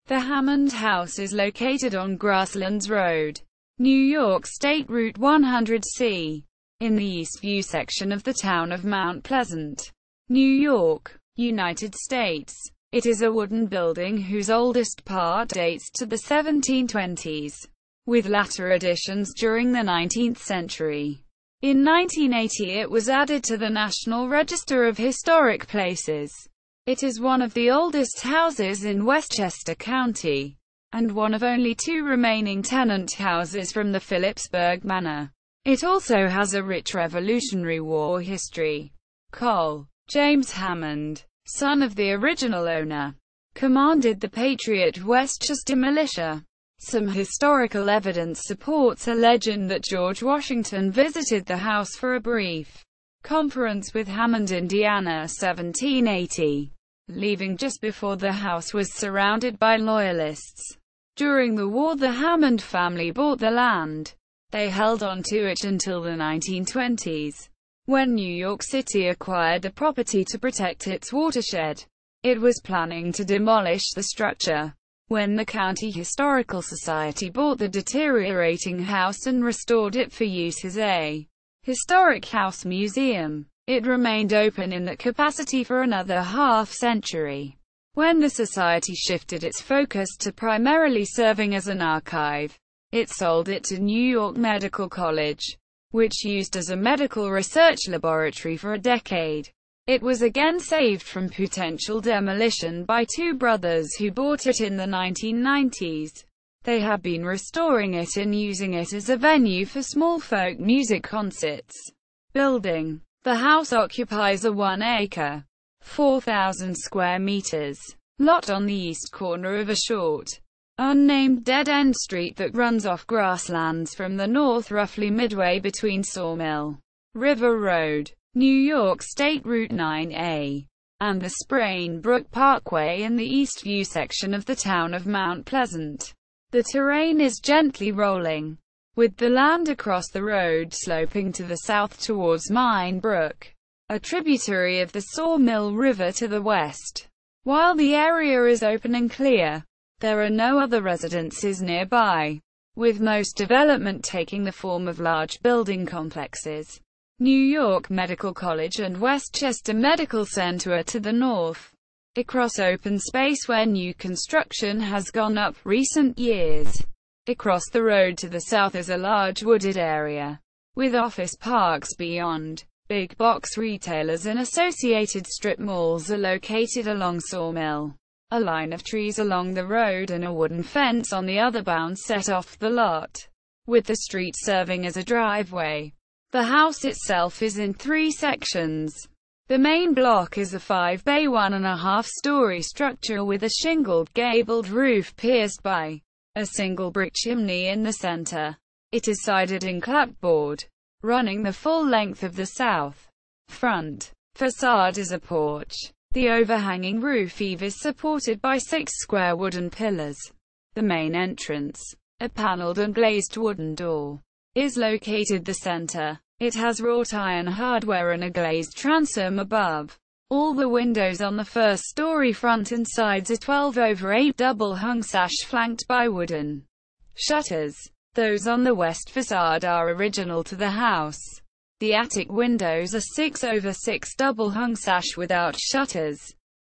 The Hammond House is located on Grasslands Road, New York State Route 100C, in the Eastview section of the town of Mount Pleasant, New York, United States. It is a wooden building whose oldest part dates to the 1720s, with latter additions during the 19th century. In 1980 it was added to the National Register of Historic Places. It is one of the oldest houses in Westchester County, and one of only two remaining tenant houses from the Philipsburg Manor. It also has a rich Revolutionary War history. Col. James Hammond, son of the original owner, commanded the Patriot Westchester Militia. Some historical evidence supports a legend that George Washington visited the house for a brief conference with Hammond, Indiana, 1780, leaving just before the house was surrounded by Loyalists. During the war, the Hammond family bought the land. They held on to it until the 1920s, when New York City acquired the property to protect its watershed. It was planning to demolish the structure when the County Historical Society bought the deteriorating house and restored it for use as a historic house museum. It remained open in that capacity for another half-century. When the society shifted its focus to primarily serving as an archive, it sold it to New York Medical College, which used as a medical research laboratory for a decade. It was again saved from potential demolition by two brothers who bought it in the 1990s. They have been restoring it and using it as a venue for small folk music concerts. Building. The house occupies a 1-acre, 4,000 square meters, lot on the east corner of a short, unnamed dead-end street that runs off grasslands from the north, roughly midway between Sawmill River Road, New York State Route 9A, and the Sprain Brook Parkway in the Eastview section of the town of Mount Pleasant. The terrain is gently rolling, with the land across the road sloping to the south towards Mine Brook, a tributary of the Sawmill River to the west. While the area is open and clear, there are no other residences nearby, with most development taking the form of large building complexes. New York Medical College and Westchester Medical Center are to the north, across open space where new construction has gone up recent years. Across the road to the south is a large wooded area, with office parks beyond. Big box retailers and associated strip malls are located along Sawmill. A line of trees along the road and a wooden fence on the other bound set off the lot, with the street serving as a driveway. The house itself is in 3 sections. The main block is a 5-bay 1.5-story structure with a shingled gabled roof pierced by a single brick chimney in the center. It is sided in clapboard, running the full length of the south front facade is a porch. The overhanging roof eave is supported by 6 square wooden pillars. The main entrance, a paneled and glazed wooden door, is located the center. It has wrought iron hardware and a glazed transom above. All the windows on the first-story front and sides are 12/8 double-hung sash flanked by wooden shutters. Those on the west facade are original to the house. The attic windows are 6/6 double-hung sash without shutters.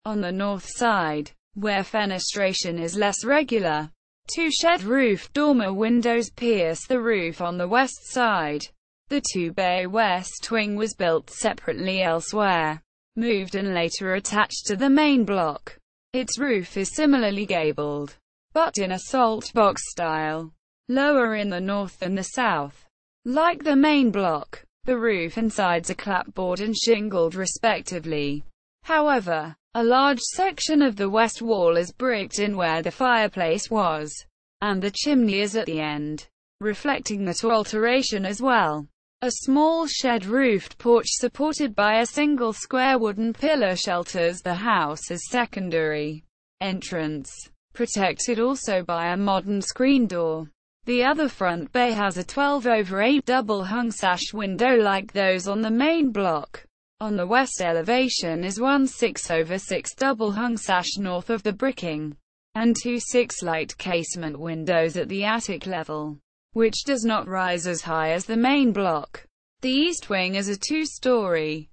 On the north side, where fenestration is less regular, 2 shed-roof dormer windows pierce the roof on the west side. The 2-bay west wing was built separately elsewhere, moved and later attached to the main block. Its roof is similarly gabled, but in a salt box style, lower in the north and the south. Like the main block, the roof and sides are clapboard and shingled respectively. However, a large section of the west wall is bricked in where the fireplace was, and the chimney is at the end, reflecting that alteration as well. A small shed-roofed porch supported by a single square wooden pillar shelters the house's secondary entrance, protected also by a modern screen door. The other front bay has a 12/8 double-hung sash window like those on the main block. On the west elevation is one 6/6 double-hung sash north of the bricking. and 2 6-light casement windows at the attic level, which does not rise as high as the main block. The east wing is a 2-story,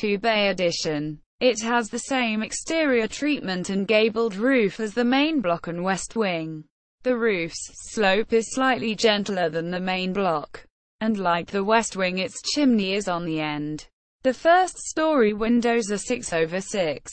2-bay addition. It has the same exterior treatment and gabled roof as the main block and west wing. The roof's slope is slightly gentler than the main block, and like the west wing, its chimney is on the end. The first-story windows are 6/6.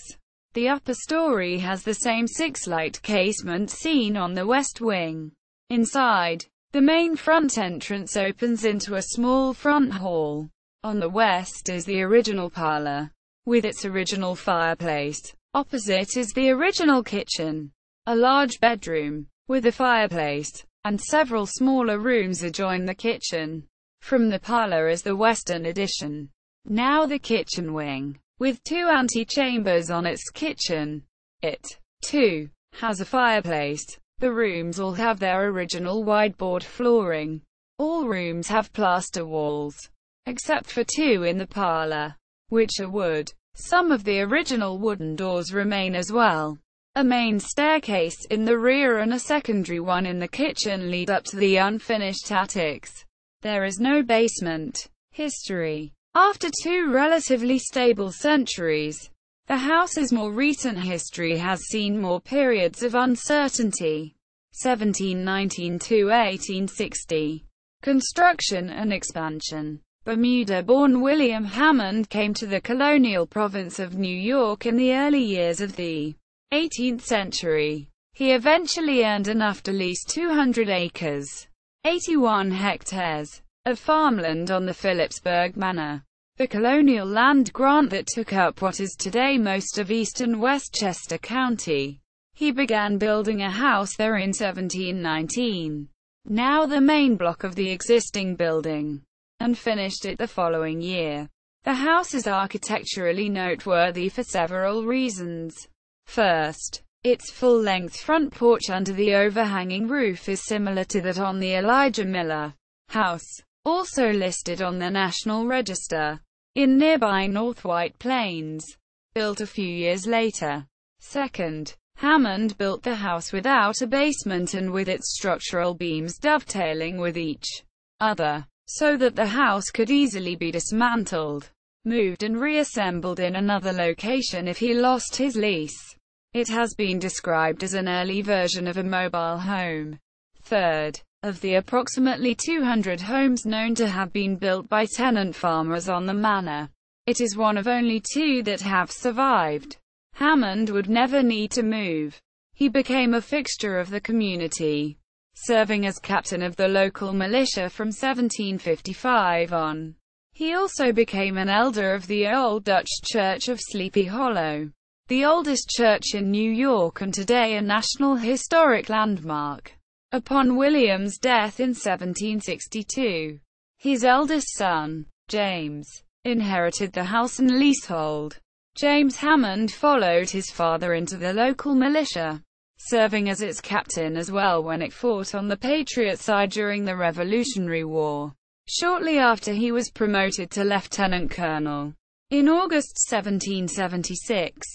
The upper story has the same 6-light casement seen on the west wing. Inside, the main front entrance opens into a small front hall. On the west is the original parlor, with its original fireplace. Opposite is the original kitchen, a large bedroom, with a fireplace, and several smaller rooms adjoin the kitchen. From the parlor is the western addition, now the kitchen wing, with 2 antechambers on its kitchen. It, too, has a fireplace. The rooms all have their original wide-board flooring. All rooms have plaster walls, except for 2 in the parlor, which are wood. Some of the original wooden doors remain as well. A main staircase in the rear and a secondary one in the kitchen lead up to the unfinished attics. There is no basement. History. After 2 relatively stable centuries, the house's more recent history has seen more periods of uncertainty. 1719 to 1860. Construction and expansion. Bermuda-born William Hammond came to the colonial province of New York in the early years of the 18th century. He eventually earned enough to lease 200 acres, 81 hectares, of farmland on the Philipsburg Manor, the colonial land grant that took up what is today most of eastern Westchester County. He began building a house there in 1719, now the main block of the existing building, and finished it the following year. The house is architecturally noteworthy for several reasons. First, its full-length front porch under the overhanging roof is similar to that on the Elijah Miller House, also listed on the National Register, in nearby North White Plains, built a few years later. Second, Hammond built the house without a basement and with its structural beams dovetailing with each other, so that the house could easily be dismantled, moved and reassembled in another location if he lost his lease. It has been described as an early version of a mobile home. Third, of the approximately 200 homes known to have been built by tenant farmers on the manor, it is one of only 2 that have survived. Hammond would never need to move. He became a fixture of the community, serving as captain of the local militia from 1755 on. He also became an elder of the Old Dutch Church of Sleepy Hollow, the oldest church in New York and today a National Historic Landmark. Upon William's death in 1762, his eldest son, James, inherited the house and leasehold. James Hammond followed his father into the local militia, serving as its captain as well when it fought on the Patriot side during the Revolutionary War. Shortly after he was promoted to lieutenant colonel. In August 1776,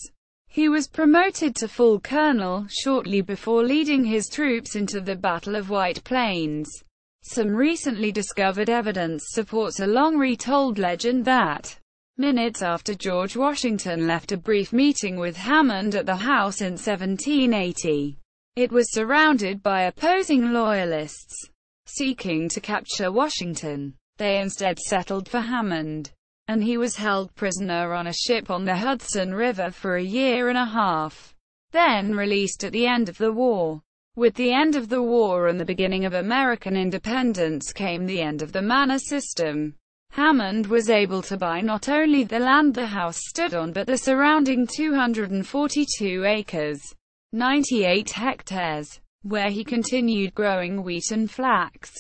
he was promoted to full colonel, shortly before leading his troops into the Battle of White Plains. Some recently discovered evidence supports a long-retold legend that, minutes after George Washington left a brief meeting with Hammond at the house in 1780, it was surrounded by opposing Loyalists, seeking to capture Washington. They instead settled for Hammond, and he was held prisoner on a ship on the Hudson River for a year and a half, then released at the end of the war. With the end of the war and the beginning of American independence came the end of the manor system. Hammond was able to buy not only the land the house stood on but the surrounding 242 acres, 98 hectares, where he continued growing wheat and flax.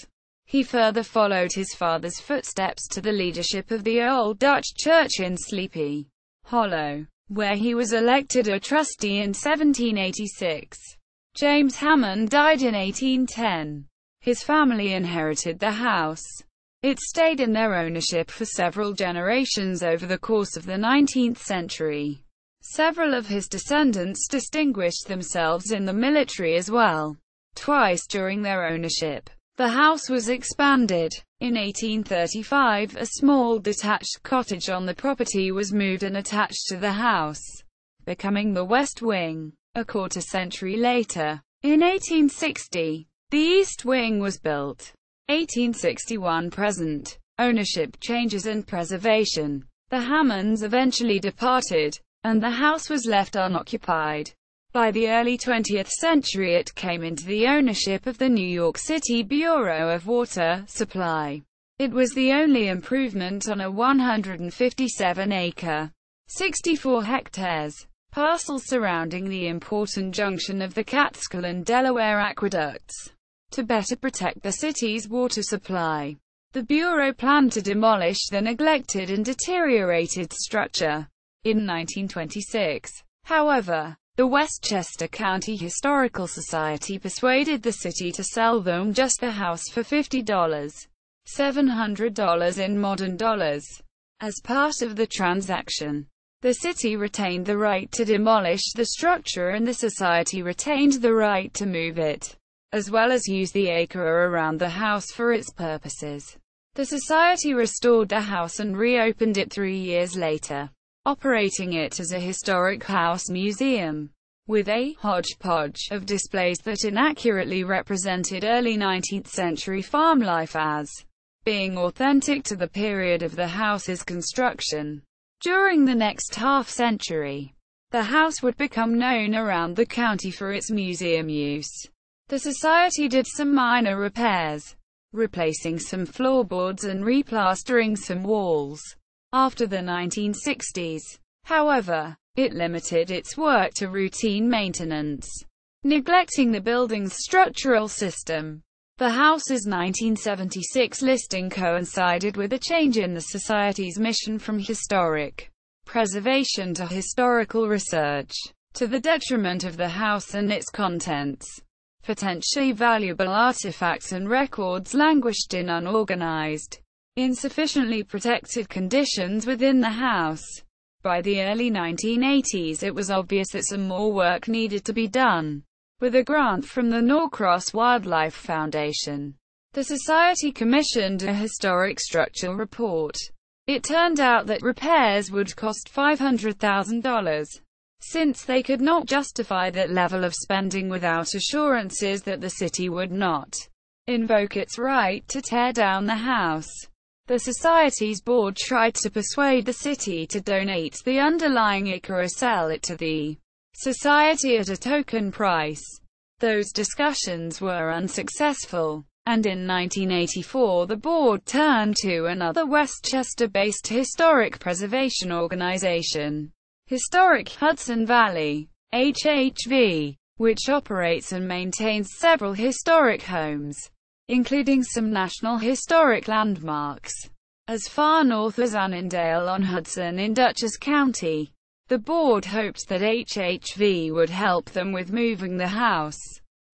He further followed his father's footsteps to the leadership of the Old Dutch Church in Sleepy Hollow, where he was elected a trustee in 1786. James Hammond died in 1810. His family inherited the house. It stayed in their ownership for several generations over the course of the 19th century. Several of his descendants distinguished themselves in the military as well. Twice during their ownership, the house was expanded. In 1835, a small detached cottage on the property was moved and attached to the house, becoming the West Wing. A quarter-century later, in 1860, the East Wing was built. 1861 present. Ownership changes and preservation. The Hammonds eventually departed, and the house was left unoccupied. By the early 20th century it came into the ownership of the New York City Bureau of Water Supply. It was the only improvement on a 157-acre, 64 hectares, parcel surrounding the important junction of the Catskill and Delaware aqueducts. To better protect the city's water supply, the Bureau planned to demolish the neglected and deteriorated structure. In 1926, however, the Westchester County Historical Society persuaded the city to sell them just the house for $50, $700 in modern dollars. As part of the transaction, the city retained the right to demolish the structure and the society retained the right to move it, as well as use the acre around the house for its purposes. The society restored the house and reopened it 3 years later, operating it as a historic house museum, with a hodgepodge of displays that inaccurately represented early 19th century farm life as being authentic to the period of the house's construction. During the next half-century, the house would become known around the county for its museum use. The society did some minor repairs, replacing some floorboards and replastering some walls. After the 1960s, however, it limited its work to routine maintenance, neglecting the building's structural system. The house's 1976 listing coincided with a change in the society's mission from historic preservation to historical research, to the detriment of the house and its contents. Potentially valuable artifacts and records languished in unorganized, insufficiently protected conditions within the house. By the early 1980s it was obvious that some more work needed to be done. With a grant from the Norcross Wildlife Foundation, the society commissioned a historic structural report. It turned out that repairs would cost $500,000, since they could not justify that level of spending without assurances that the city would not invoke its right to tear down the house. The society's board tried to persuade the city to donate the underlying acre or sell it to the society at a token price. Those discussions were unsuccessful, and in 1984 the board turned to another Westchester-based historic preservation organization, Historic Hudson Valley, HHV, which operates and maintains several historic homes, including some National Historic Landmarks, as far north as Annandale-on-Hudson in Dutchess County. The board hoped that HHV would help them with moving the house,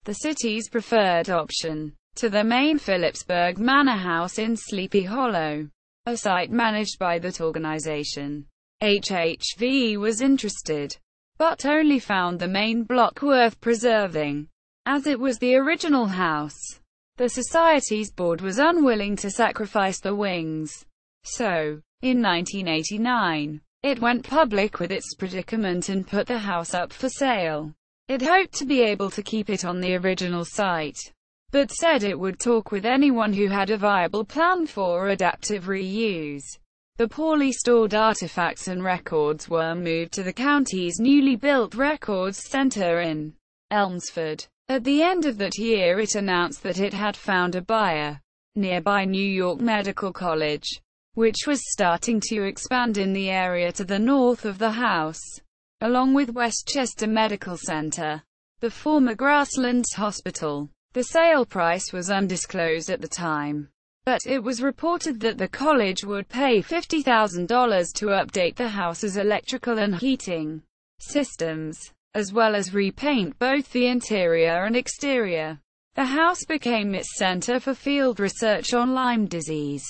the city's preferred option, to the main Philipsburg Manor house in Sleepy Hollow, a site managed by that organization. HHV was interested, but only found the main block worth preserving, as it was the original house. The society's board was unwilling to sacrifice the wings. So, in 1989, it went public with its predicament and put the house up for sale. It hoped to be able to keep it on the original site, but said it would talk with anyone who had a viable plan for adaptive reuse. The poorly stored artifacts and records were moved to the county's newly built Records Center in Elmsford. At the end of that year it announced that it had found a buyer. Nearby New York Medical College, which was starting to expand in the area to the north of the house, along with Westchester Medical Center, the former Grasslands Hospital. The sale price was undisclosed at the time, but it was reported that the college would pay $50,000 to update the house's electrical and heating systems, as well as repaint both the interior and exterior. The house became its center for field research on Lyme disease,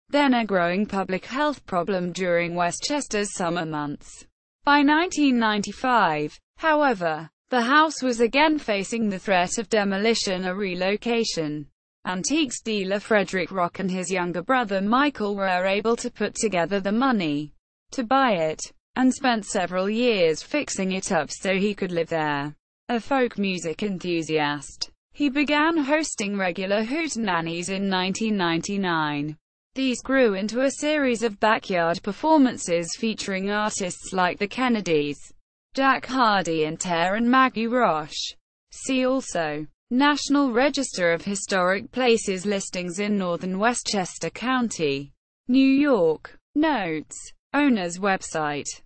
then a growing public health problem during Westchester's summer months. By 1995, however, the house was again facing the threat of demolition or relocation. Antiques dealer Frederick Rock and his younger brother Michael were able to put together the money to buy it, and spent several years fixing it up so he could live there. A folk music enthusiast, he began hosting regular hootenannies in 1999. These grew into a series of backyard performances featuring artists like the Kennedys, Jack Hardy and Maggie Roche. See also National Register of Historic Places listings in northern Westchester County, New York. Notes. Owner's website.